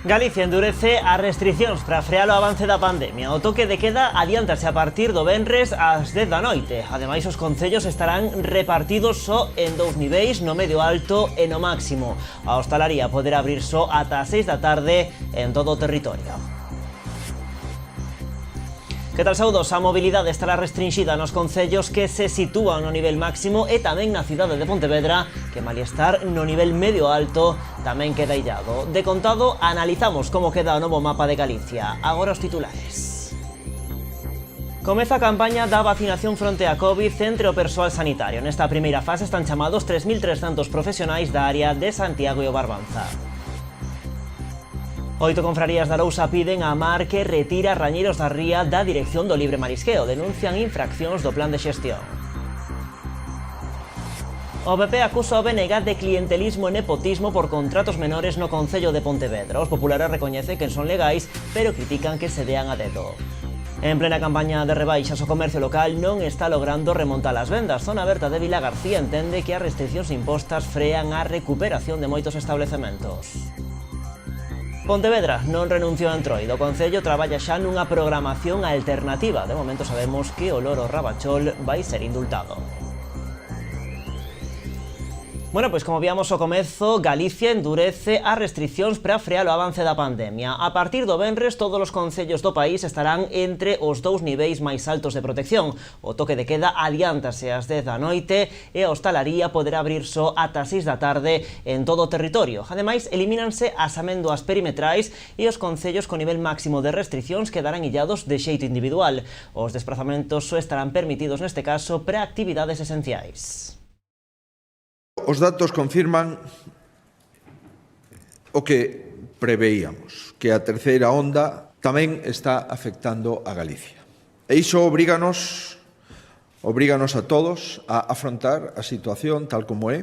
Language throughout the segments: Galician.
Galicia endurece as restricións para frear o avance da pandemia. O toque de queda adiántase a partir do venres ás 10 da noite. Ademais, os concellos estarán repartidos só en dous niveis, no medio alto e no máximo. A hostalaría poderá abrir só ata as 6 da tarde en todo o territorio. Que tal, saudos? A mobilidade estará restringida nos concellos que se sitúan no nivel máximo e tamén na cidade de Pontevedra, que malia estar no nivel medio alto, tamén queda illado. De contado, analizamos como queda o novo mapa de Galicia. Agora os titulares. Comeza a campaña da vacinación fronte a COVID entre o persoal sanitario. Nesta primeira fase están chamados 3.300 profesionais da área de Santiago e o Barbanza. 8 confrarías da Arousa piden a Mar que retira a Rañeiros da Ría da dirección do libre marisqueo. Denuncian infraccións do plan de xestión. O PP acusa o BNG de clientelismo e nepotismo por contratos menores no Concello de Pontevedra. Os populares recoñecen que son legais, pero critican que se dean a dedo. En plena campaña de rebaixas, o comercio local non está logrando remontar as vendas. Zona Berta de Vilagarcía entende que as restriccións impostas frean a recuperación de moitos establecementos. Pontevedra non renunciou a Entroido. O Concello traballa xa nunha programación alternativa. De momento sabemos que o loro Rabachol vai ser indultado. Bueno, pois como víamos ao comezo, Galicia endurece as restriccións para frear o avance da pandemia. A partir do venres, todos os concellos do país estarán entre os dous niveis máis altos de protección. O toque de queda adiántase ás 10 da noite e a hostalaría poderá abrir só ata as 6 da tarde en todo o territorio. Ademais, elimínanse as amendoas perimetrais e os concellos con nivel máximo de restriccións quedarán illados de xeito individual. Os desplazamentos só estarán permitidos neste caso para actividades esenciais. Os datos confirman o que preveíamos, que a terceira onda tamén está afectando a Galicia. E iso obríganos a todos a afrontar a situación tal como é,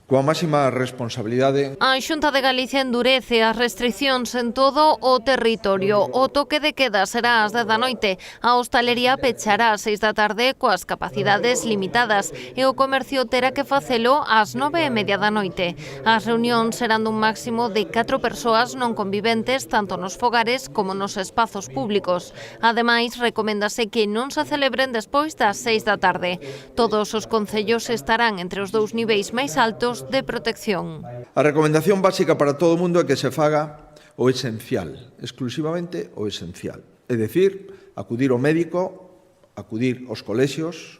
coa máxima responsabilidade. A Xunta de Galicia endurece as restriccións en todo o territorio. O toque de queda será ás 10 da noite. A hostalería pechará ás 6 da tarde coas capacidades limitadas e o comercio terá que facelo ás 9:30 da noite. As reunións serán dun máximo de 4 persoas non conviventes tanto nos fogares como nos espazos públicos. Ademais, recoméndase que non se celebren despois das 6 da tarde. Todos os concellos estarán entre os dous niveis máis altos de protección. A recomendación básica para todo o mundo é que se faga o esencial, exclusivamente o esencial. É dicir, acudir ao médico, acudir aos colexios,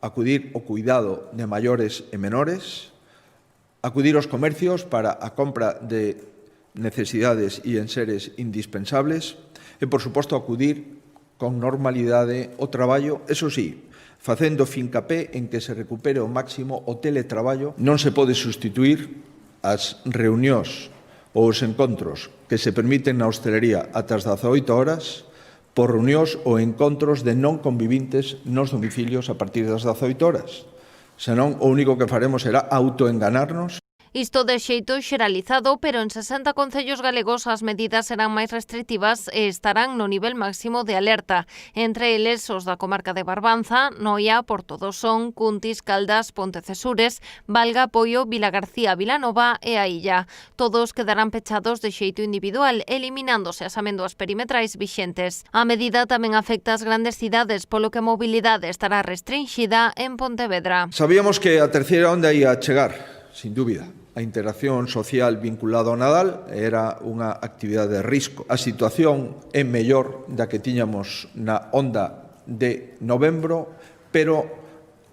acudir ao cuidado de maiores e menores, acudir aos comercios para a compra de necesidades e enseres indispensables e, por suposto, acudir con normalidade ao traballo, eso sí, facendo fincapé en que se recupere ao máximo o teletraballo. Non se pode sustituir as reunións ou os encontros que se permiten na hostelería ata as 18 horas por reunións ou encontros de non convivintes nos domicilios a partir das 18 horas. Senón, o único que faremos será autoenganarnos. Isto de xeito xeralizado, pero en 60 concellos galegos as medidas serán máis restrictivas e estarán no nivel máximo de alerta. Entre eles, os da comarca de Barbanza, Noia, Portodosón, Cuntis, Caldas, Pontecesures, Valga, Poio, Vilagarcía, Vilanova e a Illa. Todos quedarán pechados de xeito individual, eliminándose as amendoas perimetrais vixentes. A medida tamén afecta as grandes cidades, polo que a mobilidade estará restringida en Pontevedra. Sabíamos que a terceira onda ia chegar, sin dúbida. A interacción social vinculada ao Nadal era unha actividade de risco. A situación é mellor da que tiñamos na onda de novembro, pero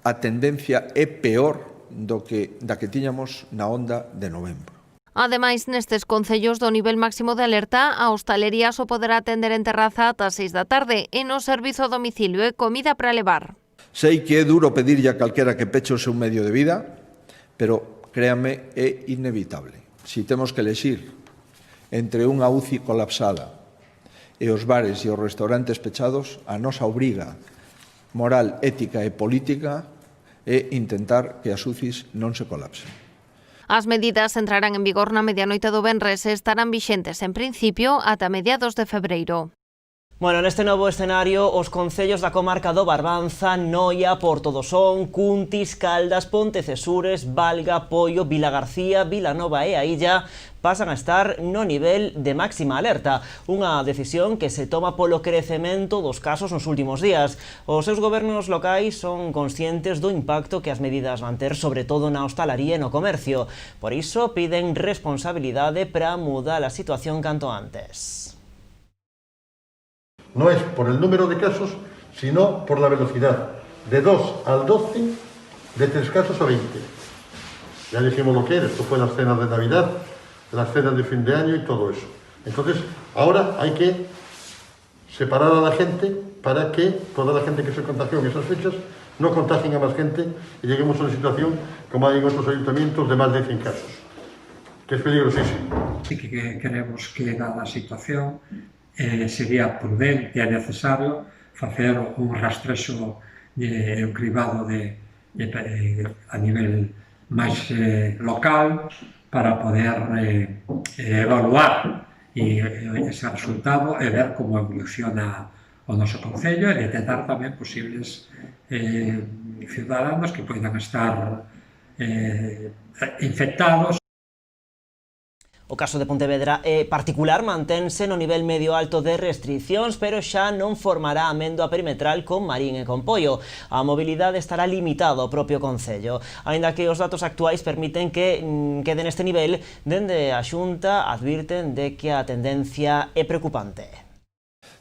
a tendencia é peor da que tiñamos na onda de novembro. Ademais, nestes concellos do nivel máximo de alerta, a hostalería só poderá atender en terraza ata 6 da tarde e no servizo a domicilio e comida para levar. Sei que é duro pedirlle a calquera que peche o seu medio de vida, pero créame, é inevitable. Si temos que elexir entre unha UCI colapsada e os bares e os restaurantes pechados, a nosa obriga moral, ética e política é intentar que as UCIs non se colapsen. As medidas entrarán en vigor na medianoite do venres e estarán vixentes en principio ata mediados de febreiro. Bueno, neste novo escenario, os concellos da comarca do Barbanza, Noia, Portodosón, Cuntis, Caldas, Pontecesures, Valga, Poio, Vilagarcía, Vilanova e a Illa pasan a estar no nivel de máxima alerta, unha decisión que se toma polo crecemento dos casos nos últimos días. Os seus gobernos locais son conscientes do impacto que as medidas van ter, sobre todo na hostalaría e no comercio. Por iso, piden responsabilidade para mudar a situación canto antes. No es por el número de casos, sino por la velocidad. De 2 al 12, de 3 casos a 20. Ya dijimos lo que era, esto fue las cenas de Navidad, las cenas de fin de año y todo eso. Entonces, ahora hay que separar a la gente para que toda la gente que se contagió en esas fechas no contagien a más gente y lleguemos a una situación, como hay en otros ayuntamientos, de más de 100 casos, que es peligrosísimo. Sí que creemos que, dada a situación, sería prudente e necesario facer un rastrexo e un cribado a nivel máis local para poder evaluar ese resultado e ver como evoluciona o noso concello e detectar tamén posibles ciudadanos que poidan estar infectados. O caso de Pontevedra particular mantense no nivel medio alto de restricións, pero xa non formará amendoa perimetral con Marín e con Poio. A mobilidade estará limitada ao propio concello. Aínda que os datos actuais permiten que quede neste nivel, dende a Xunta advirten de que a tendencia é preocupante.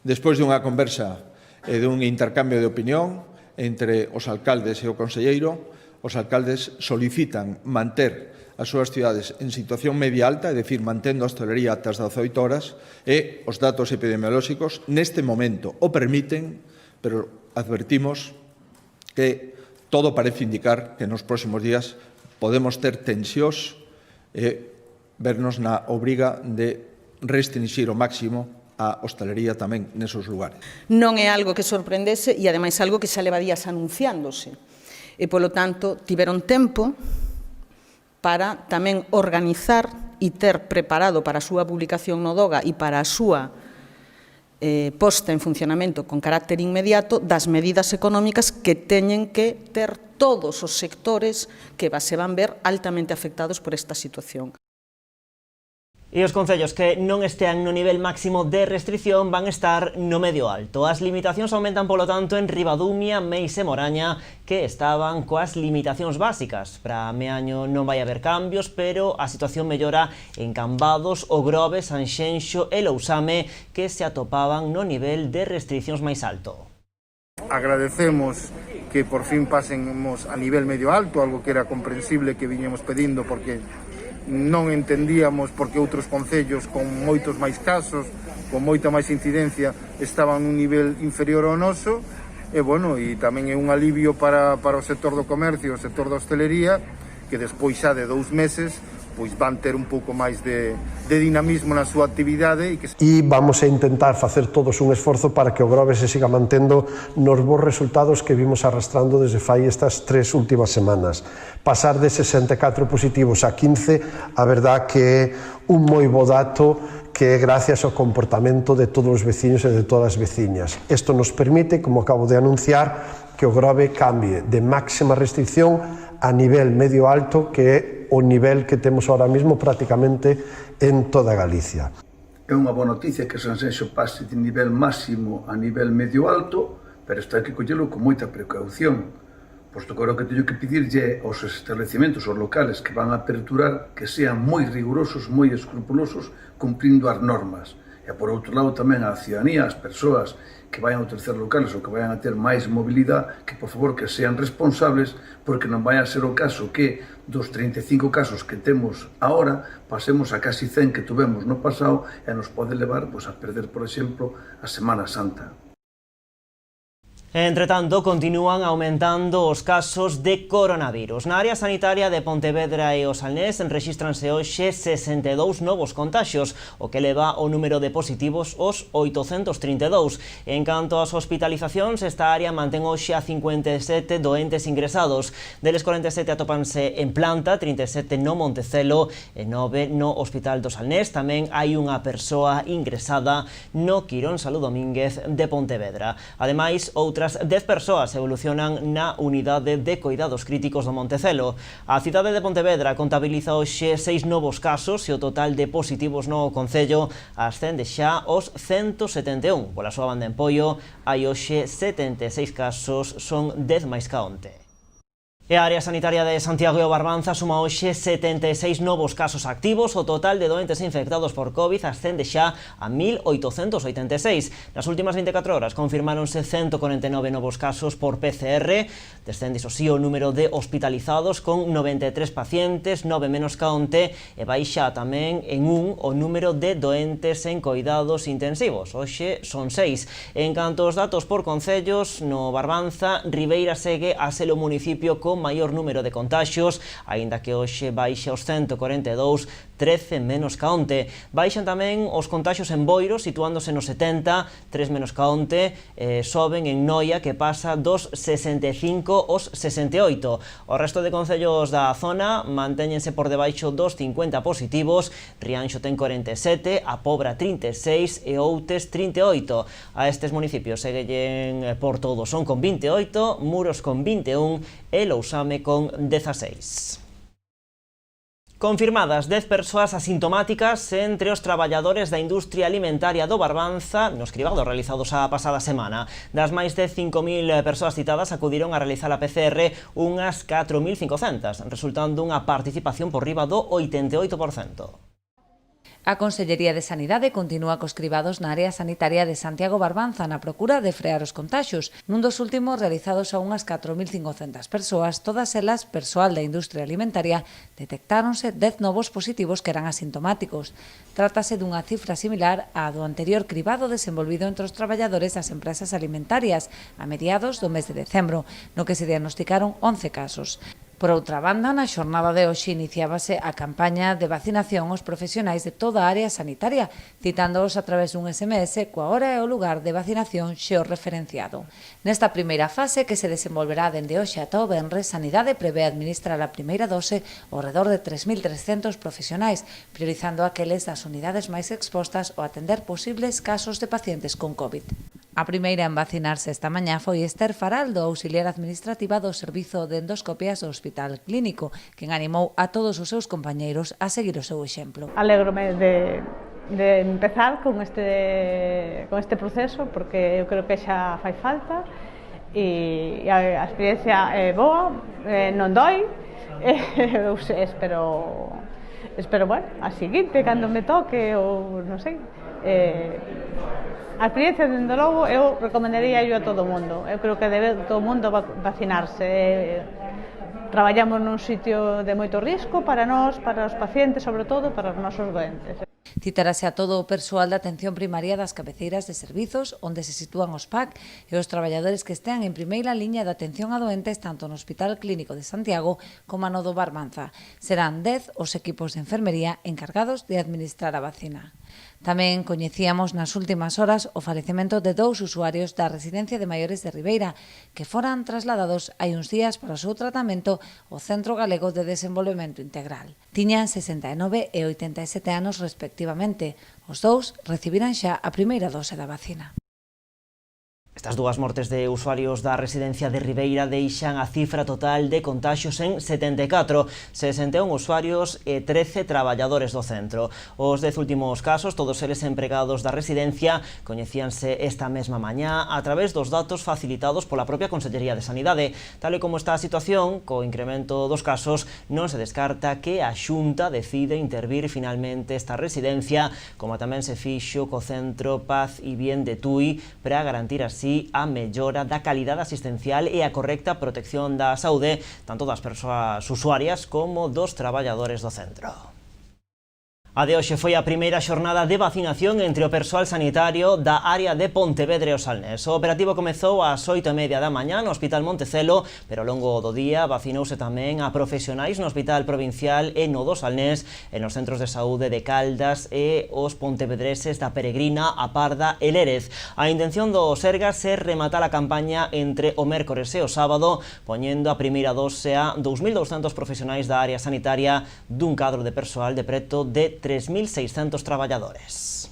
Despois dunha conversa e dun intercambio de opinión entre os alcaldes e o conselleiro, os alcaldes solicitan manter as súas cidades en situación media alta, é dicir, mantendo a hostalería ata as 18 horas, e os datos epidemiolóxicos neste momento o permiten, pero advertimos que todo parece indicar que nos próximos días podemos ter tensións e vernos na obriga de restringir o máximo a hostalería tamén nesos lugares. Non é algo que sorprendese e, ademais, algo que xa leva días anunciándose. E, polo tanto, tiveron tempo para tamén organizar e ter preparado para a súa publicación no DOGA e para a súa posta en funcionamento con carácter inmediato das medidas económicas que teñen que ter todos os sectores que se van ver altamente afectados por esta situación. E os concellos que non estean no nivel máximo de restrición van estar no medio alto. As limitacións aumentan, polo tanto, en Ribadumia, Meis e Moraña, que estaban coas limitacións básicas. Para Meaño non vai haber cambios, pero a situación mellora en Cambados, O Grove, Sanxenxo e Lousame, que se atopaban no nivel de restricións máis alto. Agradecemos que por fin pasemos a nivel medio alto, algo que era comprensible que viñemos pedindo porque non entendíamos porque outros concellos con moitos máis casos, con moita máis incidencia, estaban nun nivel inferior ao noso, e bueno, e tamén é un alivio para o sector do comercio, o sector da hostelería, que despois xa de 2 meses pois van ter un pouco máis de dinamismo na súa actividade. E vamos a intentar facer todos un esforzo para que o Grove se siga mantendo nos bons resultados que vimos arrastrando desde fai estas 3 últimas semanas. Pasar de 64 positivos a 15, a verdad que é un moi bo dato que é gracias ao comportamento de todos os veciños e de todas as veciñas. Isto nos permite, como acabo de anunciar, que o Grove cambie de máxima restricción a nivel medio alto, que é o nivel que temos ahora mismo prácticamente en toda Galicia. É unha boa noticia que Sanxenxo pase de nivel máximo a nivel medio alto, pero isto hai que collelo con moita precaución, posto que o que teño que pedirlle aos establecementos, aos locales que van a aperturar, que sean moi rigurosos, moi escrupulosos, cumprindo as normas. E, por outro lado, tamén a ciudadanía, as persoas que vayan a utilizar locales ou que vayan a ter máis mobilidade, que, por favor, que sean responsables, porque non vai a ser o caso que dos 35 casos que temos agora, pasemos a casi 100 que tuvemos no pasado e nos pode levar a perder, por exemplo, a Semana Santa. Entre tanto, continúan aumentando os casos de coronavirus. Na área sanitaria de Pontevedra e o Salnés rexístranse hoxe 62 novos contaxios, o que leva o número de positivos aos 832. En canto ás hospitalizacións, esta área mantén hoxe a 57 doentes ingresados. Deles 47 atópanse en planta, 37 no Montecelo e 9 no Hospital do Salnés. Tamén hai unha persoa ingresada no Quirón Salud Domínguez de Pontevedra. Ademais, outras 10 persoas evolucionan na unidade de cuidados críticos do Montecelo. A cidade de Pontevedra contabiliza hoxe 6 novos casos e o total de positivos no concello ascende xa aos 171. Pola súa banda en Poio hai hoxe 76 casos, son 10 máis ca onte. E a área sanitaria de Santiago e o Barbanza suma hoxe 76 novos casos activos. O total de doentes infectados por COVID ascende xa a 1.886. Nas últimas 24 horas confirmáronse 149 novos casos por PCR. Descende, iso sí, o número de hospitalizados con 93 pacientes, 9 menos ca onte, e baixa tamén en o número de doentes en coidados intensivos. Hoxe son 6. En canto aos datos por concellos, no Barbanza, Ribeira segue a ser o municipio con maior número de contaxios, aínda que hoxe baixa os 142, 13 menos ca onte. Baixan tamén os contaxios en Boiro, situándose no 70, 3 menos ca onte, soben en Noia, que pasa dos 65 aos 68. O resto de concellos da zona mantéñense por debaixo dos 50 positivos. Rianxo ten 47, A Pobra 36 e Outes 38. A estes municipios seguellen por todo, son con 28, Muros con 21 e Lousame con 16. Confirmadas 10 persoas asintomáticas entre os traballadores da industria alimentaria do Barbanza nos cribados realizados a pasada semana. Das máis de 5.000 persoas citadas, acudiron a realizar a PCR unhas 4.500, resultando unha participación por riba do 88%. A Consellería de Sanidade continúa cos cribados na área sanitaria de Santiago Barbanza na procura de frear os contaxios. Nun dos últimos realizados a unhas 4.500 persoas, todas elas persoal da industria alimentaria, detectáronse 10 novos positivos que eran asintomáticos. Trátase dunha cifra similar á do anterior cribado desenvolvido entre os traballadores das empresas alimentarias a mediados do mes de decembro, no que se diagnosticaron 11 casos. Por outra banda, na xornada de hoxe iniciábase a campaña de vacinación aos profesionais de toda a área sanitaria, citándoos a través dun SMS coa hora e o lugar de vacinación xeorreferenciado. Nesta primeira fase, que se desenvolverá dende hoxe ata o venres, Sanidade prevé administrar a primeira dose ao redor de 3.300 profesionais, priorizando aqueles das unidades máis expostas ou atender posibles casos de pacientes con COVID. A primeira en vacinarse esta mañá foi Esther Faraldo, auxiliar administrativa do Servizo de Endoscopias do Hospital Clínico, quen animou a todos os seus compañeiros a seguir o seu exemplo. Alégrome de empezar con este proceso, porque eu creo que xa fai falta, e a experiencia é boa, non doi, eu espero, bueno, a seguinte, cando me toque, ou non sei, a experiencia, dende logo, eu recomendaría a todo o mundo. Eu creo que debe todo o mundo vacinarse. Traballamos nun sitio de moito risco para nós, para os pacientes, sobre todo para os nosos doentes. Citarase a todo o persoal da atención primaria das cabeceiras de servizos, onde se sitúan os PAC e os traballadores que estean en primeira liña de atención a doentes tanto no Hospital Clínico de Santiago como no do Barbanza. Serán 10 os equipos de enfermería encargados de administrar a vacina. Tamén coñecíamos nas últimas horas o falecemento de 2 usuarios da Residencia de Maiores de Ribeira, que foran trasladados hai uns días para o seu tratamento ao Centro Galego de Desenvolvemento Integral. Tiñan 69 e 87 anos respectivamente. Os dous recibiran xa a primeira dose da vacina. Estas dúas mortes de usuarios da residencia de Ribeira deixan a cifra total de contaxios en 74, 61 usuarios e 13 traballadores do centro. Os 10 últimos casos, todos eles empregados da residencia, coñecíanse esta mesma mañá a través dos datos facilitados pola propia Consellería de Sanidade. Tal e como está a situación, co incremento dos casos, non se descarta que a Xunta decide intervir finalmente esta residencia, como tamén se fixo co Centro Paz e Bien de Tui, para garantir así a mellora da calidade asistencial e a correcta protección da saúde tanto das persoas usuarias como dos traballadores do centro. A de hoxe foi a primeira xornada de vacinación entre o persoal sanitario da área de Pontevedra e o Salnés. O operativo comezou ás 8:30 da mañá no Hospital Montecelo, pero ao longo do día vacinouse tamén a profesionais no Hospital Provincial e no do Salnés, e nos centros de saúde de Caldas e os pontevedreses da Peregrina, a Parda e Lérez. A intención do Sergas é rematar a campaña entre o mércores e o sábado, poñendo a primeira dose a 2.200 profesionais da área sanitaria dun cadro de persoal de preto de 3.600 traballadores.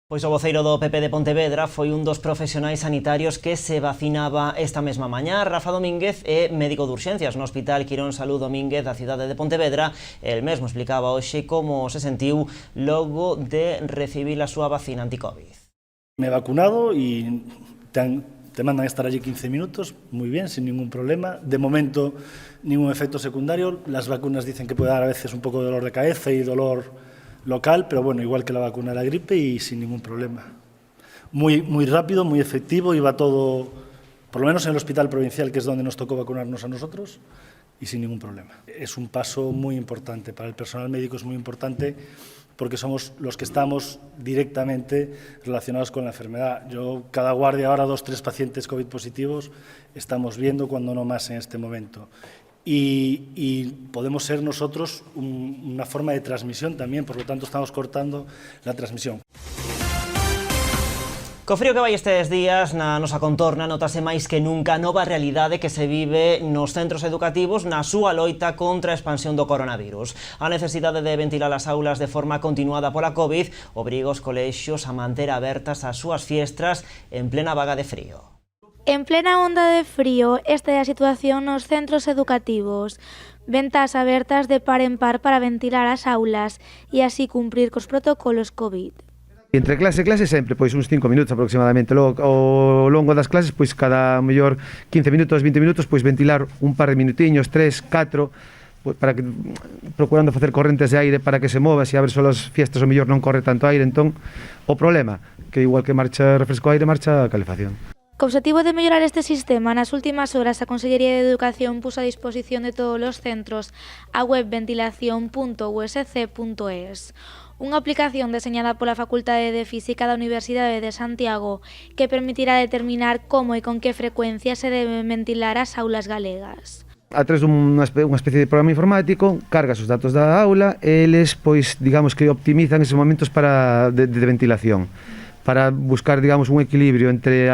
Pois o voceiro do PP de Pontevedra foi un dos profesionais sanitarios que se vacinaba esta mesma mañá. Rafa Domínguez é médico de urxencias no Hospital Quirón Salud Domínguez da cidade de Pontevedra. El mesmo explicaba hoxe como se sentiu logo de recibir a súa vacina anti-Covid. Me he vacunado y te mandan a estar allí 15 minutos, muy bien, sin ningún problema. De momento, ningún efecto secundario. Las vacunas dicen que puede dar a veces un poco de dolor de cabeza y dolor local, pero bueno, igual que la vacuna de la gripe y sin ningún problema. Muy rápido, muy efectivo, iba todo, por lo menos en el Hospital Provincial, que es donde nos tocó vacunarnos a nosotros, y sin ningún problema. Es un paso muy importante, para el personal médico es muy importante, porque somos los que estamos directamente relacionados con la enfermedad. Yo, cada guardia, ahora 2 o 3 pacientes COVID positivos, estamos viendo, cuando no más en este momento. Y podemos ser nosotros una forma de transmisión también, por lo tanto estamos cortando la transmisión. Co frío que vai estes días na nosa contorna notase máis que nunca a nova realidade que se vive nos centros educativos na súa loita contra a expansión do coronavirus. A necesidade de ventilar as aulas de forma continuada pola Covid obriga os colexios a manter abertas as súas fiestras en plena vaga de frío. En plena onda de frío, esta é a situación nos centros educativos. Ventas abertas de par en par para ventilar as aulas e así cumprir cos protocolos COVID. Entre clase e clase sempre, pois uns 5 minutos aproximadamente. Logo, ao longo das clases, pois cada mellor 15 minutos, 20 minutos, pois ventilar un par de minutiños, 3, 4, pois, para que, procurando facer correntes de aire para que se mova, se abre só as fiestas o mellor non corre tanto aire, entón o problema, que igual que marcha refresco aire, marcha a calefacción. Co objetivo de mellorar este sistema, nas últimas horas a Consellería de Educación puso a disposición de todos os centros a web ventilación.usc.es, unha aplicación deseñada pola Facultade de Física da Universidade de Santiago que permitirá determinar como e con que frecuencia se deben ventilar as aulas galegas. A través dunha especie de programa informático, cargas os datos da aula e eles, pois, digamos que optimizan esos momentos de ventilación, para buscar, digamos, un equilibrio entre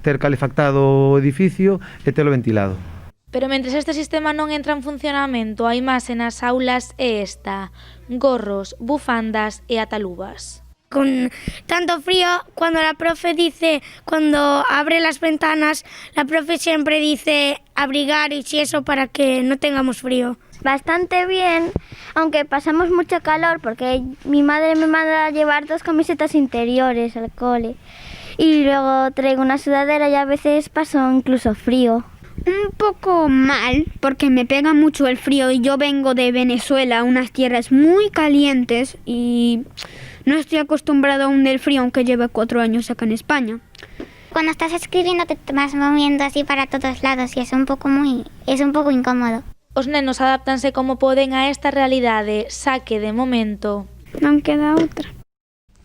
ter calefactado o edificio e telo ventilado. Pero mentres este sistema non entra en funcionamento, a imaxe nas aulas é esta: gorros, bufandas e atalubas. Con tanto frío, cuando la profe dice, cuando abre las ventanas, la profe siempre dice abrigar y eso para que no tengamos frío. Bastante bien, aunque pasamos mucho calor porque mi madre me manda a llevar 2 camisetas interiores al cole y luego traigo una sudadera y a veces paso incluso frío. Un poco mal, porque me pega mucho el frío y yo vengo de Venezuela, unas tierras muy calientes y no estoy acostumbrado aún del frío, aunque lleve 4 años acá en España. Cuando estás escribiendo te vas moviendo así para todos lados y es un poco incómodo. Os nenos adáptanse como poden a esta realidade, xa que de momento non queda outra.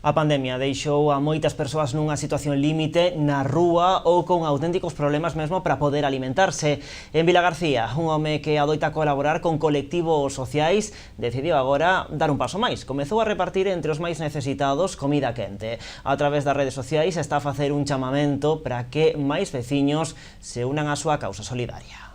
A pandemia deixou a moitas persoas nunha situación límite na rúa ou con auténticos problemas mesmo para poder alimentarse. En Vilagarcía, un home que adoita colaborar con colectivos sociais decidiu agora dar un paso máis. Comezou a repartir entre os máis necesitados comida quente. A través das redes sociais está a facer un chamamento para que máis veciños se unan á súa causa solidaria.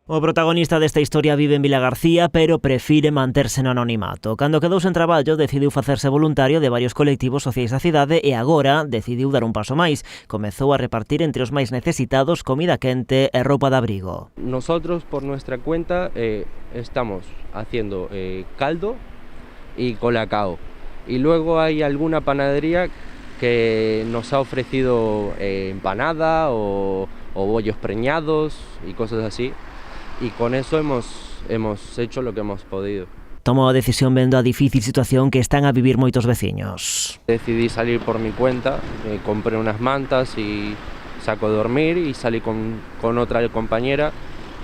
O protagonista desta historia vive en Vilagarcía, pero prefire manterse no anonimato. Cando quedou sen traballo, decidiu facerse voluntario de varios colectivos sociais da cidade e agora decidiu dar un paso máis. Comezou a repartir entre os máis necesitados comida quente e roupa de abrigo. Nosotros, por nuestra cuenta, estamos haciendo caldo y colacao. Y luego hay alguna panadería que nos ha ofrecido empanada o bollos preñados y cosas así. Y con eso hemos hecho lo que hemos podido. Tomou a decisión vendo a difícil situación que están a vivir moitos veciños. Decidí salir por mi cuenta, compré unas mantas y saco de dormir y salí con otra compañera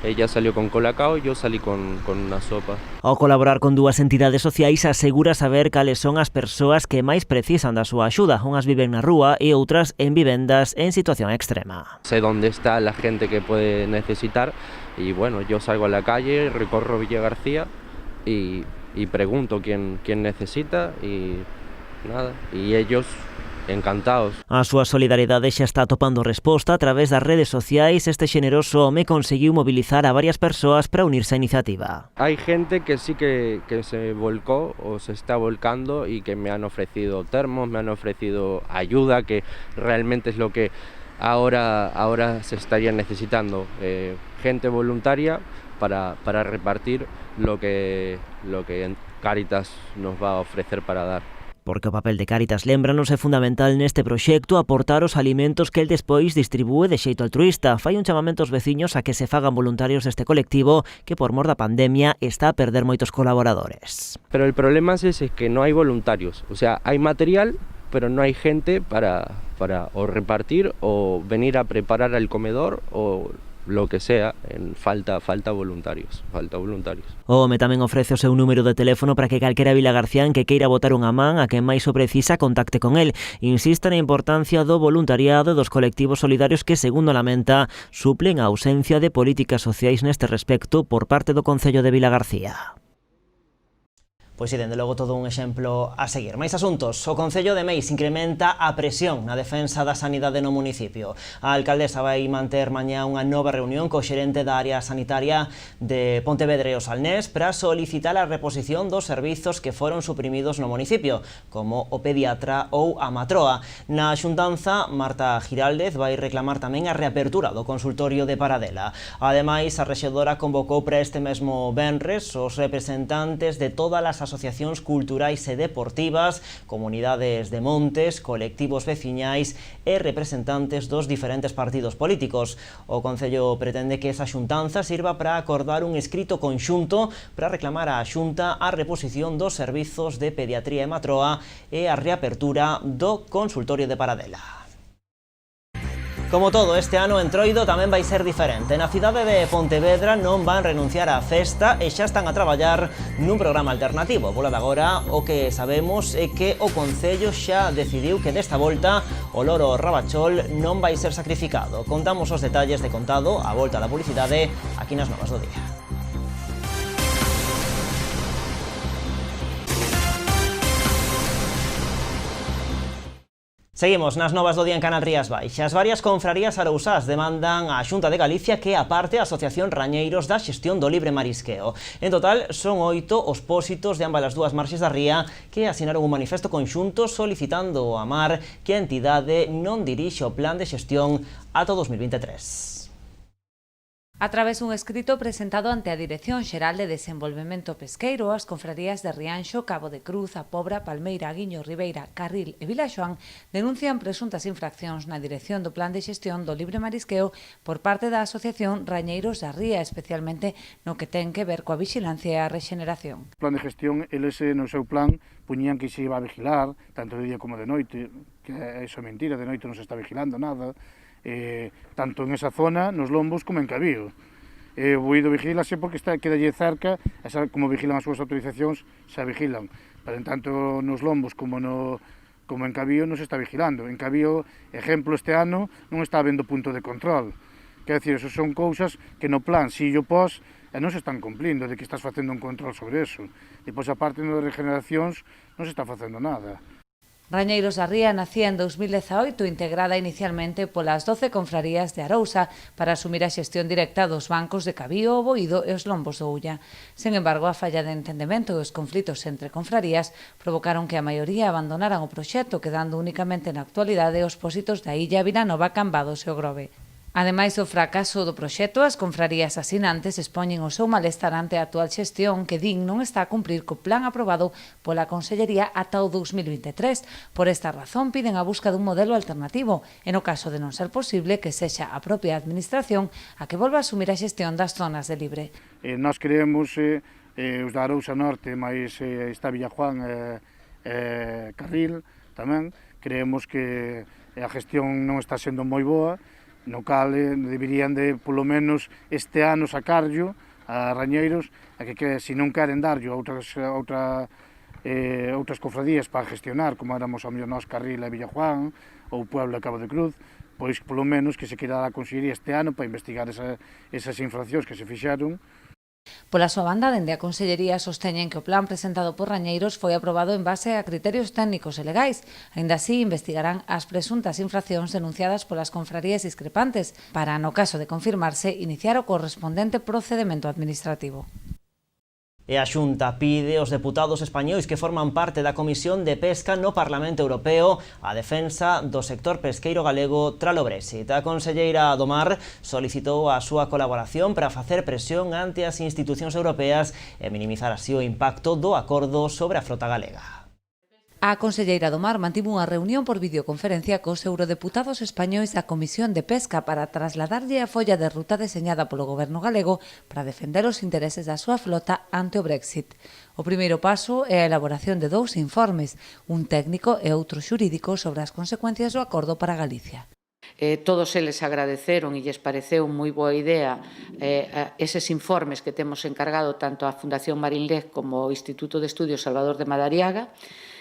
Ella salió con colacao, yo salí con unha sopa. Ao colaborar con dúas entidades sociais asegura saber cales son as persoas que máis precisan da súa axuda. Unhas viven na rúa e outras en vivendas en situación extrema. Sé dónde está la gente que puede necesitar y bueno, yo salgo a la calle, recorro Villa García y pregunto quién necesita y nada, y ellos encantados. A súa solidaridade xa está topando resposta a través das redes sociais. Este xeneroso home conseguiu mobilizar a varias persoas para unirse á iniciativa. Hay gente que sí que se volcó o se está volcando y que me han ofrecido termos, me han ofrecido ayuda, que realmente es lo que ahora se estaría necesitando. Gente voluntaria para repartir lo que Cáritas nos va a ofrecer para dar. Porque o papel de Cáritas, lémbranos, é fundamental neste proxecto aportar os alimentos que el despois distribúe de xeito altruísta. Fai un chamamento aos veciños a que se fagan voluntarios deste colectivo que por mor da pandemia está a perder moitos colaboradores. Pero el problema es ese, que no hay voluntarios, o sea, hay material, pero no hay gente para o repartir o venir a preparar el comedor o lo que sea, falta voluntarios. O home tamén ofrece o seu número de teléfono para que calquera vilagarcián que queira botar unha man a quen máis o precisa contacte con el. Insiste na importancia do voluntariado e dos colectivos solidarios que, segundo lamenta, suplen a ausencia de políticas sociais neste respecto por parte do Concello de Vilagarcía. Pois si, dende logo, todo un exemplo a seguir. Máis asuntos. O Concello de Meis incrementa a presión na defensa da sanidade no municipio. A alcaldesa vai manter mañá unha nova reunión co xerente da área sanitaria de Pontevedra e o Salnés para solicitar a reposición dos servizos que foron suprimidos no municipio, como o pediatra ou a matroa. Na xuntanza, Marta Giraldez vai reclamar tamén a reapertura do consultorio de Paradela. Ademais, a rexedora convocou para este mesmo venres os representantes de todas as asociacións culturais e deportivas, comunidades de montes, colectivos veciñais e representantes dos diferentes partidos políticos. O Concello pretende que esa xuntanza sirva para acordar un escrito conxunto para reclamar á Xunta a reposición dos servizos de pediatría e matroa e a reapertura do consultorio de Paradela. Como todo, este ano en Troido tamén vai ser diferente. Na cidade de Pontevedra non van renunciar á festa e xa están a traballar nun programa alternativo. Pola de agora, o que sabemos é que o Concello xa decidiu que desta volta o loro Rabachol non vai ser sacrificado. Contamos os detalles de contado a volta da publicidade aquí nas Novas do Día. Seguimos nas Novas do Día en Canal Rías Baixas. Varias confrarías arousás demandan á Xunta de Galicia que aparte a Asociación Rañeiros da xestión do libre marisqueo. En total, son 8 os pósitos de ambas as dúas marxes da ría que asinaron un manifesto conxunto solicitando a mar que a entidade non dirixe o plan de xestión ata 2023. A través dun escrito presentado ante a Dirección Xeral de Desenvolvemento Pesqueiro, as confrarías de Rianxo, Cabo de Cruz, A Pobra, Palmeira, Guiño, Ribeira, Carril e Vilaxoán denuncian presuntas infraccións na dirección do plan de xestión do libre marisqueo por parte da Asociación Rañeiros da Ría, especialmente no que ten que ver coa vixilancia e a rexeneración. O plan de gestión, eles no seu plan puñían que se iba a vigilar, tanto de día como de noite, que eso é mentira, de noite non se está vigilando nada, tanto en esa zona, nos lombos, como en Cabío. O Buído vigílase porque quedalle cerca, como vigilan as súas autorizacións, xa vigilan. Pero en tanto nos lombos como en Cabío non se está vigilando. En Cabío, exemplo, este ano non está habendo punto de control. Quer decir, eso son cousas que no plan, si yo pos, non se están cumplindo, de que estás facendo un control sobre eso. E pois, aparte de regeneracións, non se está facendo nada. Rañeiros da Ría nacía en 2018, integrada inicialmente polas 12 confrarías de Arousa para asumir a xestión directa dos bancos de Cabío, o Boído e os lombos do Ulla. Sen embargo, a falla de entendemento e os conflitos entre confrarías provocaron que a maioría abandonaran o proxecto, quedando únicamente na actualidade os pósitos da Illa, Vilanova, Cambados e o Grove. Ademais do fracaso do proxecto, as confrarías asinantes expoñen o seu malestar ante a actual xestión que din non está a cumprir co plan aprobado pola Consellería ata o 2023. Por esta razón, piden a busca dun modelo alternativo e, no caso de non ser posible, que sexa a propia Administración a que volva a asumir a xestión das zonas de libre. Nós queremos os da Arousa Norte, máis está Villajuán e Carril tamén, creemos que a gestión non está sendo moi boa. no cal deberían de, polo menos, este ano sacarlo a Rañeiros, a que se non queren darlo a outras cofradías para gestionar, como éramos ao mellor nós Carril e Villajuán, ou Puebla e Cabo de Cruz, pois polo menos que se quera dar a Consellería este ano para investigar esas infraccións que se fixaron. Pola súa banda, dende a Consellería sosteñen que o plan presentado por Rañeiros foi aprobado en base a criterios técnicos e legais. Aínda así, investigarán as presuntas infraccións denunciadas polas confrarías discrepantes para, no caso de confirmarse, iniciar o correspondente procedemento administrativo. E a Xunta pide aos deputados españois que forman parte da Comisión de Pesca no Parlamento Europeo a defensa do sector pesqueiro galego tralo Brexit. A conselleira do Mar solicitou a súa colaboración para facer presión ante as institucións europeas e minimizar así o impacto do acordo sobre a frota galega. A conselleira do Mar mantivo unha reunión por videoconferencia cos eurodeputados españois da Comisión de Pesca para trasladarlle a folla de ruta deseñada polo goberno galego para defender os intereses da súa flota ante o Brexit. O primeiro paso é a elaboración de 2 informes, un técnico e outro xurídico sobre as consecuencias do acordo para Galicia. Todos eles agradeceron e lles pareceu moi boa idea eses informes que temos encargado tanto a Fundación Marinlec como o Instituto de Estudios Salvador de Madariaga.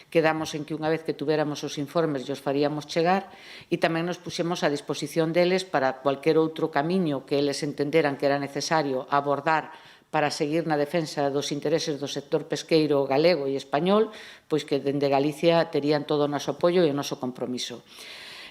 Quedamos en que unha vez que tuéramos os informes os faríamos chegar e tamén nos puxemos a disposición deles para cualquier outro camiño que eles entenderan que era necesario abordar para seguir na defensa dos intereses do sector pesqueiro galego e español, pois que dende Galicia terían todo o noso apoio e o noso compromiso.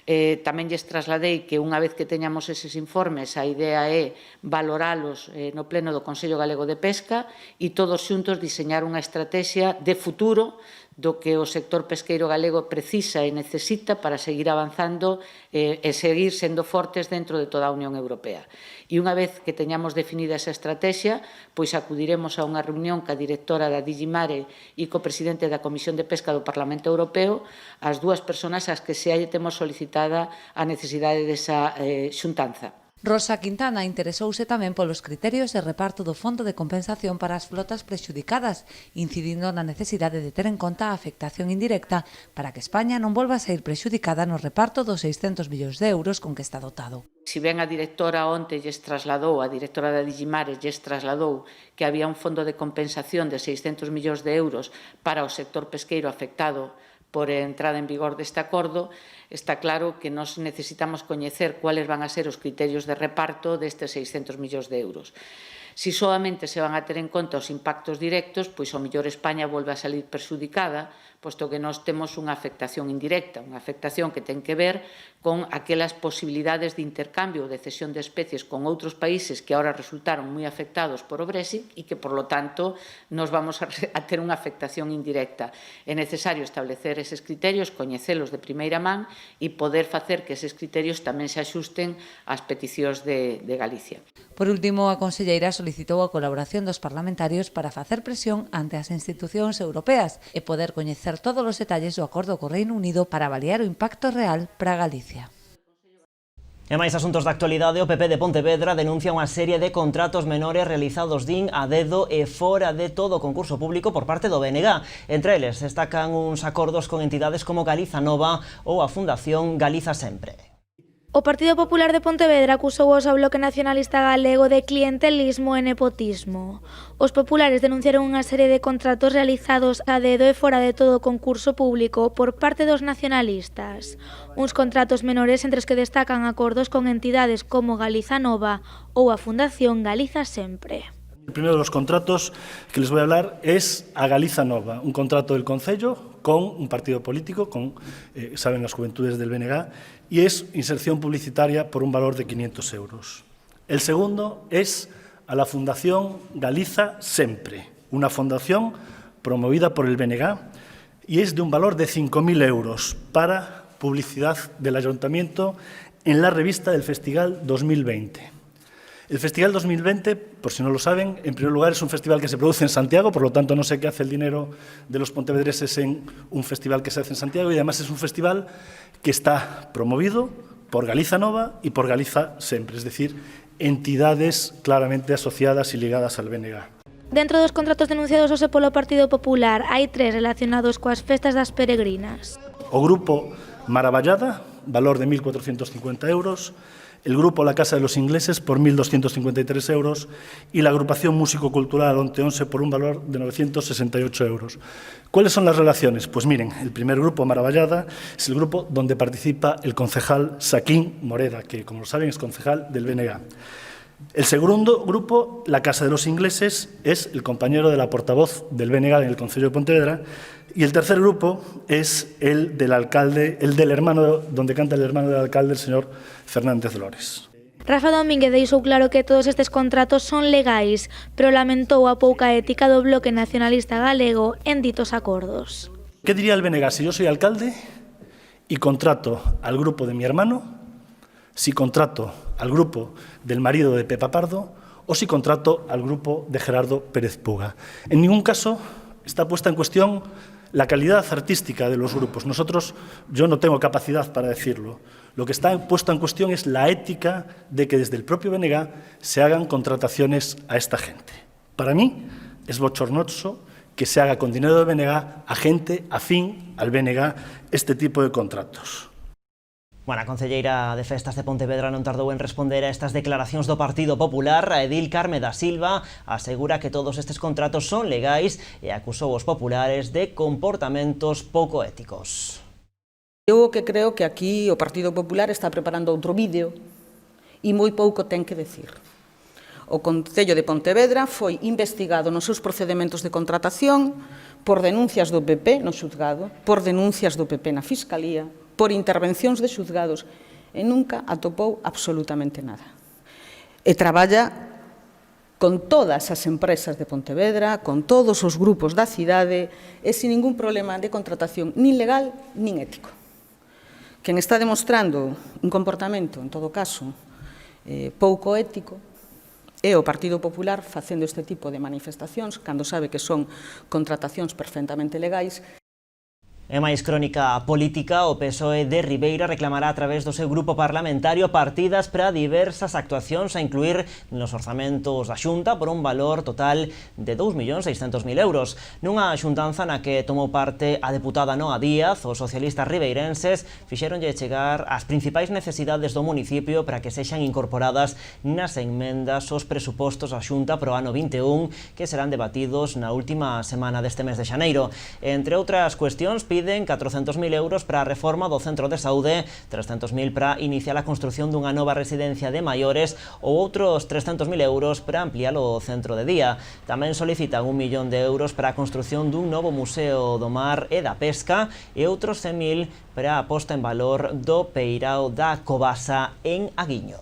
Tamén lles trasladei que unha vez que teñamos eses informes a idea é valoralos no pleno do Consello Galego de Pesca e todos xuntos diseñar unha estrategia de futuro do que o sector pesqueiro galego precisa e necesita para seguir avanzando e seguir sendo fortes dentro de toda a Unión Europea. E unha vez que teñamos definida esa estrategia, pois acudiremos a unha reunión ca directora da Digimare e co presidente da Comisión de Pesca do Parlamento Europeo, as dúas persoas ás que se temos solicitada a necesidade desa xuntanza. Rosa Quintana interesouse tamén polos criterios de reparto do Fondo de Compensación para as flotas prexudicadas, incidindo na necesidade de ter en conta a afectación indirecta para que España non volva a sair prexudicada no reparto dos 600 millóns de euros con que está dotado. Si ben a directora onte lles trasladou, a directora da Digimare lles trasladou que había un fondo de compensación de 600 millóns de euros para o sector pesqueiro afectado por entrada en vigor deste acordo, está claro que nós necesitamos coñecer cuáles van a ser os criterios de reparto destes 600 millóns de euros. Si solamente se van a ter en conta os impactos directos, pois ao mellor España volve a salir perxudicada, posto que nós temos unha afectación indirecta, unha afectación que ten que ver con aquelas posibilidades de intercambio ou de cesión de especies con outros países que ahora resultaron moi afectados por o Brexit e que, por lo tanto, nos vamos a ter unha afectación indirecta. É necesario establecer eses criterios, coñecelos de primeira man e poder facer que eses criterios tamén se axusten ás peticións de Galicia. Por último, a conselleira solicitou a colaboración dos parlamentarios para facer presión ante as institucións europeas e poder coñecer todos os detalles do acordo co Reino Unido para avaliar o impacto real para Galicia. E máis asuntos da actualidade, o PP de Pontevedra denuncia unha serie de contratos menores realizados a dedo e fora de todo concurso público por parte do BNG. Entre eles destacan uns acordos con entidades como Galiza Nova ou a Fundación Galiza Sempre. O Partido Popular de Pontevedra acusou ao Bloque Nacionalista Galego de clientelismo e nepotismo. Os populares denunciaron unha serie de contratos realizados a dedo e fora de todo concurso público por parte dos nacionalistas. Uns contratos menores entre os que destacan acordos con entidades como Galiza Nova ou a Fundación Galiza Sempre. El primero de los contratos que les voy a hablar es a Galiza Nova, un contrato del Concello con un partido político, con, saben, las Juventudes del BNG, y es inserción publicitaria por un valor de 500 euros. El segundo es a la Fundación Galiza Sempre, una fundación promovida por el BNG y es de un valor de 5.000 euros para publicidad del Ayuntamiento en la revista del Festival 2020. El Festival 2020, por si no lo saben, en primer lugar es un festival que se produce en Santiago, por lo tanto no sé qué hace el dinero de los pontevedreses en un festival que se hace en Santiago, y además es un festival que está promovido por Galiza Nova y por Galiza Sempre, es decir, entidades claramente asociadas y ligadas al BNG. Dentro dos contratos denunciados hoxe polo Partido Popular, hai 3 relacionados coas festas das peregrinas. O grupo Maravallada, valor de 1.450 euros, el grupo La Casa de los Ingleses por 1.253 euros y la agrupación músico-cultural Onte Once por un valor de 968 euros. ¿Cuáles son las relaciones? Pues miren, el primer grupo, Maravallada, es el grupo donde participa el concejal Saquín Moreda, que, como lo saben, es concejal del BNG. El segundo grupo, La Casa de los Ingleses, es el compañero de la portavoz del BNG en el Concello de Pontevedra. Y el tercer grupo es el del alcalde, el del hermano, donde canta el hermano del alcalde, el señor Fernández Lores. Rafa Domínguez deixou claro que todos estes contratos son legais, pero lamentou a pouca ética do Bloque Nacionalista Galego en ditos acordos. ¿Qué diría el BNG si yo soy alcalde y contrato al grupo de mi hermano, si contrato al grupo del marido de Pepa Pardo o si contrato al grupo de Gerardo Pérez Puga? En ningún caso está puesta en cuestión la calidad artística de los grupos. Yo no tengo capacidad para decirlo. Lo que está puesto en cuestión es la ética de que desde el propio BNG se hagan contrataciones a esta gente. Para mí es bochornoso que se haga con dinero de BNG a gente afín al BNG este tipo de contratos. Bueno, a concelleira de Festas de Pontevedra non tardou en responder a estas declaracións do Partido Popular. A edil Carme da Silva asegura que todos estes contratos son legais e acusou os populares de comportamentos pouco éticos. Eu que creo que aquí o Partido Popular está preparando outro vídeo e moi pouco ten que decir. O Concello de Pontevedra foi investigado nos seus procedementos de contratación por denuncias do PP no xuzgado, por denuncias do PP na Fiscalía, por intervencións de xuzgados, e nunca atopou absolutamente nada. E traballa con todas as empresas de Pontevedra, con todos os grupos da cidade, e sin ningún problema de contratación nin legal nin ético. Quen está demostrando un comportamento, en todo caso, pouco ético, é o Partido Popular facendo este tipo de manifestacións, cando sabe que son contratacións perfectamente legais. E máis crónica política, o PSOE de Ribeira reclamará a través do seu grupo parlamentario partidas para diversas actuacións a incluir nos orzamentos da Xunta por un valor total de 2.600.000 euros. Nunha xuntanza na que tomou parte a deputada Noa Díaz, os socialistas ribeirenses fixéronlle chegar as principais necesidades do municipio para que sexan incorporadas nas enmendas aos presupostos da Xunta pro ano 21 que serán debatidos na última semana deste mes de xaneiro. Entre outras cuestións, piden 400.000 euros para a reforma do centro de saúde, 300.000 para iniciar a construción dunha nova residencia de maiores ou outros 300.000 euros para ampliar o centro de día. Tamén solicitan 1 millón de euros para a construción dun novo museo do mar e da pesca e outros 100.000 para a posta en valor do peirao da Cobasa en Aguiño.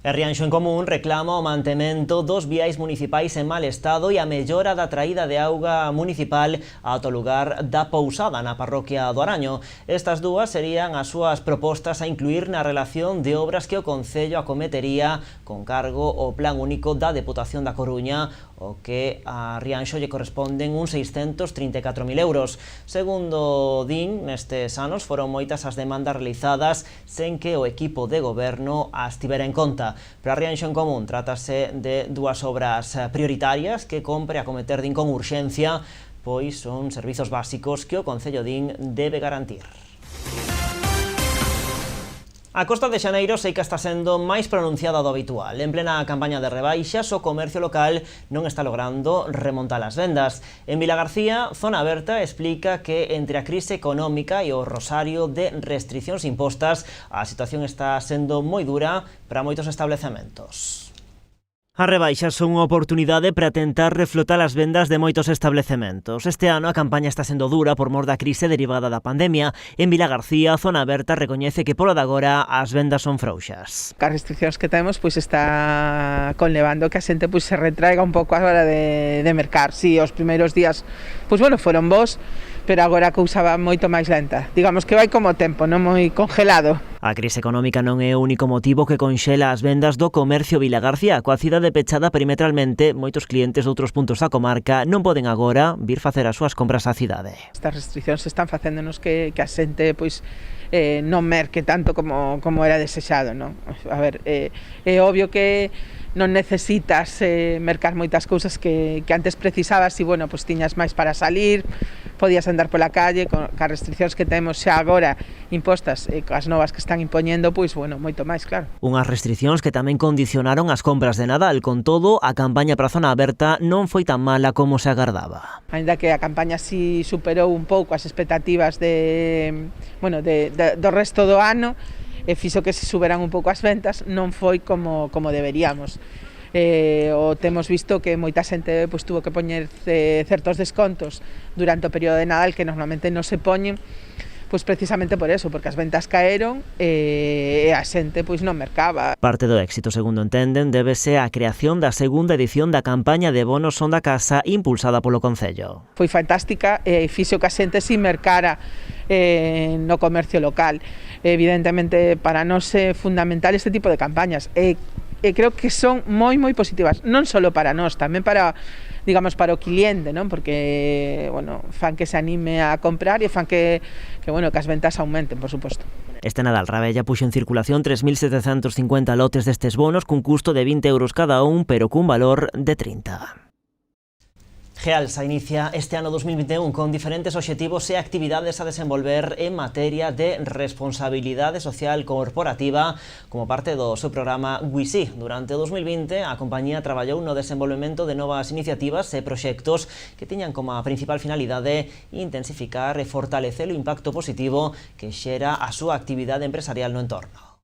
E Rianxo en Común reclama o mantemento dos viais municipais en mal estado e a mellora da traída de auga municipal ata o lugar da Pousada na parroquia do Araño. Estas dúas serían as súas propostas a incluir na relación de obras que o Concello acometería con cargo ao Plan Único da Deputación da Coruña, o que a Rianxo lle corresponden uns 634.000 euros. Segundo din, nestes anos foron moitas as demandas realizadas sen que o equipo de goberno as tivera en conta. Para Rianxo en Común trátase de dúas obras prioritarias que compre acometer din con urxencia, pois son servizos básicos que o Concello din debe garantir. A Costa de Xaneiro sei que está sendo máis pronunciada do habitual. En plena campaña de rebaixas, o comercio local non está logrando remontar as vendas. En Vilagarcía, Zona Aberta explica que entre a crise económica e o rosario de restricións impostas, a situación está sendo moi dura para moitos establecementos. As rebaixas son unha oportunidade para tentar reflotar as vendas de moitos establecementos. Este ano a campaña está sendo dura por mor da crise derivada da pandemia. En Vilagarcía, Zona Aberta recoñece que polo de agora as vendas son frouxas. As restriccións que temos pois está conlevando que a xente pois se retraiga un pouco a hora de mercar. Si, os primeiros días pois bueno, foron bons, pero agora a cousa va moito máis lenta. Digamos que vai como o tempo, non moi congelado. A crise económica non é o único motivo que conxela as vendas do comercio Vilagarcía. Coa cidade pechada perimetralmente, moitos clientes de outros puntos da comarca non poden agora vir facer as súas compras á cidade. Estas restriccións están facéndonos que a xente pois non merque tanto como era desexado, non? A ver, é obvio que non necesitas mercar moitas cousas que antes precisabas e, bueno, pois tiñas máis para salir, podías andar pola calle, con as restriccións que temos xa agora impostas e coas novas que están impoñendo, pois, bueno, moito máis, claro. Unhas restriccións que tamén condicionaron as compras de Nadal. Con todo, a campaña para a zona aberta non foi tan mala como se agardaba. Ainda que a campaña si superou un pouco as expectativas do resto do ano, e fixo que se suberan un pouco as ventas, non foi como deberíamos. O temos visto que moita xente tuvo que poñer certos descontos durante o período de Nadal que normalmente non se poñen, precisamente por eso, porque as ventas caeron e a xente non mercaba. Parte do éxito, segundo entenden, débese á creación da segunda edición da campaña de bonos Son da Casa impulsada polo Concello. Foi fantástica e fixo que a xente se mercara no comercio local. Evidentemente, para nós é fundamental este tipo de campañas e creo que son moi positivas, non só para nós, tamén para o cliente, non? Porque, fan que se anime a comprar e fan que as ventas aumenten, por suposto. Este Nadal, Rabella puxo en circulación 3.750 lotes destes bonos cun custo de 20 euros cada un, pero cun valor de 30. Gealsa inicia este ano 2021 con diferentes obxectivos e actividades a desenvolver en materia de responsabilidade social corporativa como parte do seu programa WISI. Durante o 2020, a compañía traballou no desenvolvemento de novas iniciativas e proxectos que tiñan como principal finalidade intensificar e fortalecer o impacto positivo que xera a súa actividade empresarial no entorno.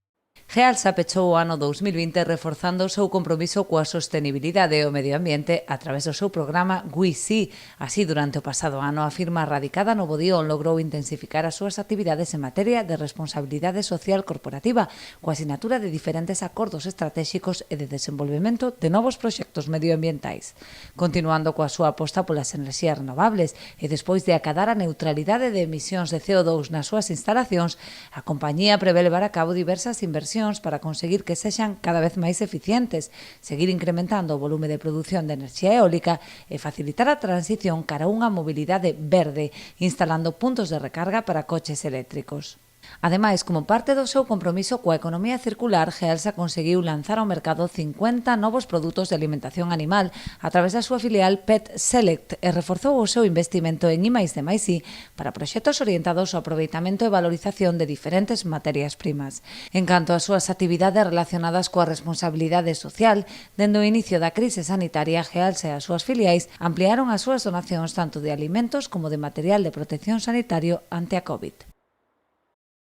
Gealsa pechou o ano 2020 reforzando o seu compromiso coa sostenibilidade e o medio ambiente a través do seu programa WISI. Así, durante o pasado ano, a firma radicada no Bodión logrou intensificar as súas actividades en materia de responsabilidade social corporativa coa asinatura de diferentes acordos estratéxicos e de desenvolvemento de novos proxectos medioambientais. Continuando coa súa aposta polas enerxías renovables e despois de acadar a neutralidade de emisións de CO2 nas súas instalacións, a compañía prevé levar a cabo diversas inversións para conseguir que sexan cada vez máis eficientes, seguir incrementando o volume de produción de enerxía eólica e facilitar a transición cara a unha mobilidade verde, instalando puntos de recarga para coches eléctricos. Ademais, como parte do seu compromiso coa economía circular, Gealsa conseguiu lanzar ao mercado 50 novos produtos de alimentación animal a través da súa filial Pet Select e reforzou o seu investimento en I+D+I para proxectos orientados ao aproveitamento e valorización de diferentes materias primas. En canto ás súas actividades relacionadas coa responsabilidade social, dende o inicio da crise sanitaria, Gealsa e as súas filiais ampliaron as súas donacións tanto de alimentos como de material de protección sanitario ante a COVID.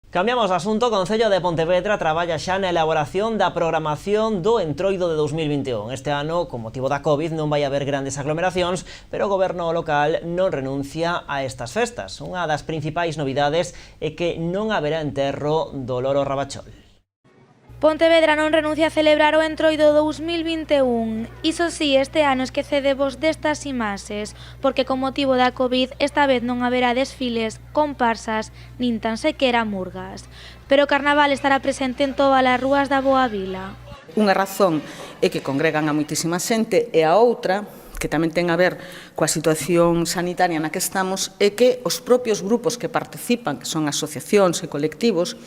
Cambiamos de asunto. O Concello de Pontevedra traballa xa na elaboración da programación do Entroido de 2021. Este ano, con motivo da COVID, non vai haber grandes aglomeracións, pero o goberno local non renuncia a estas festas. Unha das principais novidades é que non haberá enterro do loro Rabachol. Pontevedra non renuncia a celebrar o Entroido 2021. Iso sí, este ano esquecedevos destas imaxes, porque con motivo da COVID esta vez non haberá desfiles, comparsas, nin tan sequera murgas. Pero o Carnaval estará presente en todas as rúas da Boa Vila. Unha razón é que congregan a moitísima xente e a outra, que tamén ten a ver coa situación sanitaria na que estamos, é que os propios grupos que participan, que son asociacións e colectivos,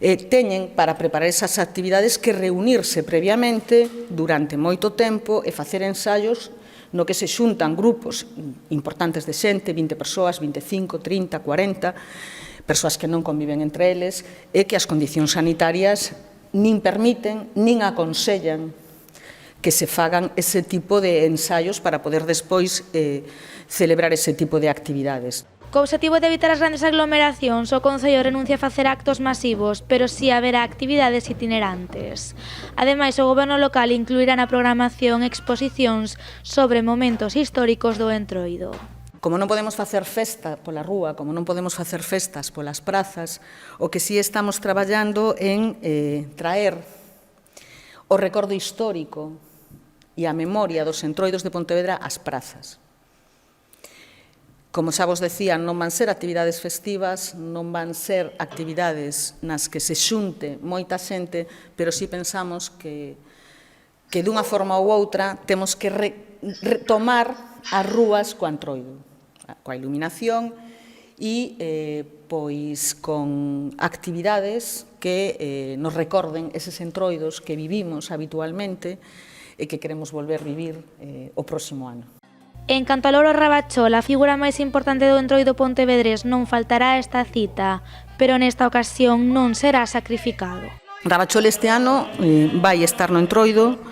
teñen para preparar esas actividades que reunirse previamente durante moito tempo e facer ensaios no que se xuntan grupos importantes de xente, 20 persoas, 25, 30, 40, persoas que non conviven entre eles e que as condicións sanitarias nin permiten, nin aconsellan que se fagan ese tipo de ensaios para poder despois celebrar ese tipo de actividades. Co obxectivo de evitar as grandes aglomeracións, o Concello renuncia a facer actos masivos, pero si haberá actividades itinerantes. Ademais, o goberno local incluirá na programación exposicións sobre momentos históricos do Entroido. Como non podemos facer festa pola rúa, como non podemos facer festas polas prazas, o que si estamos traballando en traer o recordo histórico e a memoria dos Entroidos de Pontevedra ás prazas. Como xa vos decía, non van ser actividades festivas, non van ser actividades nas que se xunte moita xente, pero si pensamos que dunha forma ou outra temos que retomar as rúas coa Entroido, coa iluminación e pois con actividades que nos recorden eses Entroidos que vivimos habitualmente e que queremos volver vivir o próximo ano. En canto a Loro Rabachol, a figura máis importante do Entroido pontevedrés, non faltará a esta cita, pero nesta ocasión non será sacrificado. Rabachol este ano vai estar no Entroido,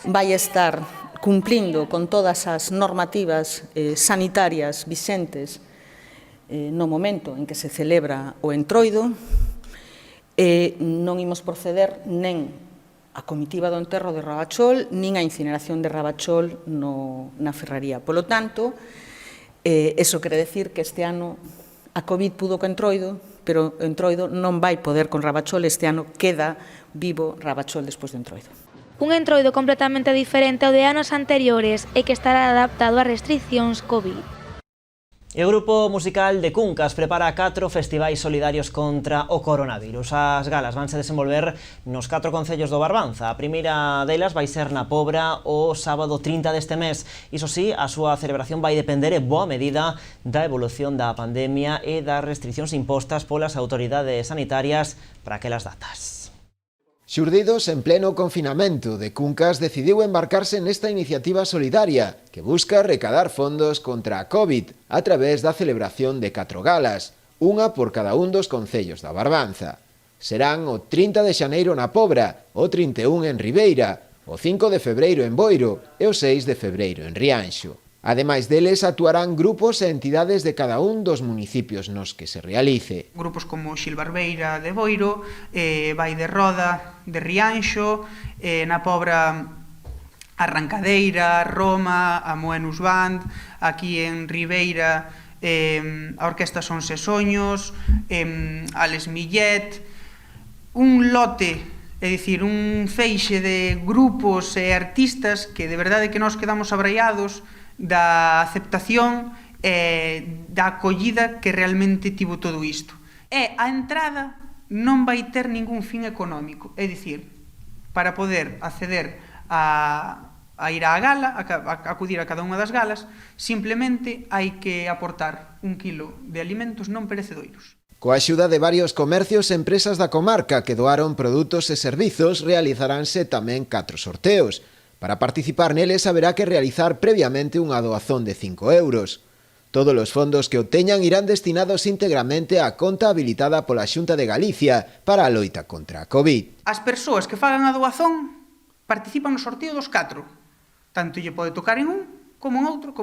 vai estar cumplindo con todas as normativas sanitarias vixentes no momento en que se celebra o Entroido, e non imos proceder nen a comitiva do enterro de Rabachol, nin a incineración de Rabachol na ferraría. Polo tanto, eso quere decir que este ano a COVID pudo co Entroido, pero o Entroido non vai poder con Rabachol, este ano queda vivo Rabachol despois do Entroido. Un Entroido completamente diferente ao de anos anteriores e que estará adaptado a restricións COVID. O grupo musical de Cuncas prepara 4 festivais solidarios contra o coronavirus. As galas vanse desenvolver nos 4 concellos do Barbanza. A primeira delas vai ser na Pobra o sábado 30 deste mes. Iso sí, a súa celebración vai depender en boa medida da evolución da pandemia e das restricións impostas polas autoridades sanitarias para aquelas datas. Xurdidos en pleno confinamento, de Cuncas decidiu embarcarse nesta iniciativa solidaria que busca recadar fondos contra a COVID a través da celebración de 4 galas, unha por cada un dos concellos da Barbanza. Serán o 30 de xaneiro na Pobra, o 31 en Ribeira, o 5 de febreiro en Boiro e o 6 de febreiro en Rianxo. Ademais deles, actuarán grupos e entidades de cada un dos municipios nos que se realice. Grupos como Xilbarbeira de Boiro, Vai de Roda de Rianxo, na Pobra Arrancadeira, Roma, a Moenus Band, aquí en Ribeira a Orquesta Son Sesoños, Ales Millet, un lote, é dicir, un feixe de grupos e artistas que de verdade que nós quedamos abraiados da aceptación e da acollida que realmente tivo todo isto. E a entrada non vai ter ningún fin económico, é dicir, para poder acceder a ir á gala, a acudir a cada unha das galas, simplemente hai que aportar 1 kilo de alimentos non perecedoiros. Coa axuda de varios comercios e empresas da comarca que doaron produtos e servizos, realizaránse tamén 4 sorteos. Para participar neles haberá que realizar previamente unha doazón de 5 euros. Todos os fondos que obteñan irán destinados íntegramente á conta habilitada pola Xunta de Galicia para a loita contra a COVID. As persoas que fagan a doazón participan no sorteo dos 4. Tanto lle pode tocar en un, como en outro,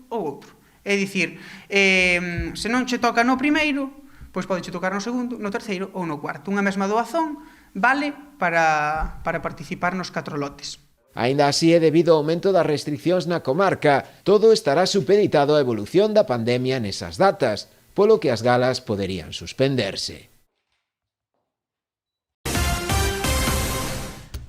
ou outro. É dicir, se non che toca no primeiro, pois pode che tocar no segundo, no terceiro ou no cuarto. Unha mesma doazón vale para participar nos 4 lotes. Aínda así, e debido ao aumento das restricións na comarca, todo estará supeditado á evolución da pandemia nesas datas, polo que as galas poderían suspenderse.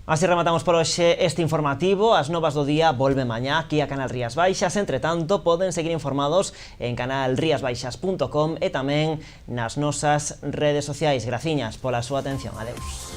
Así rematamos por hoxe este informativo. As novas do día volve mañá aquí a Canal Rías Baixas. Entre tanto, poden seguir informados en canalriasbaixas.com e tamén nas nosas redes sociais. Graciñas pola súa atención. Adeus.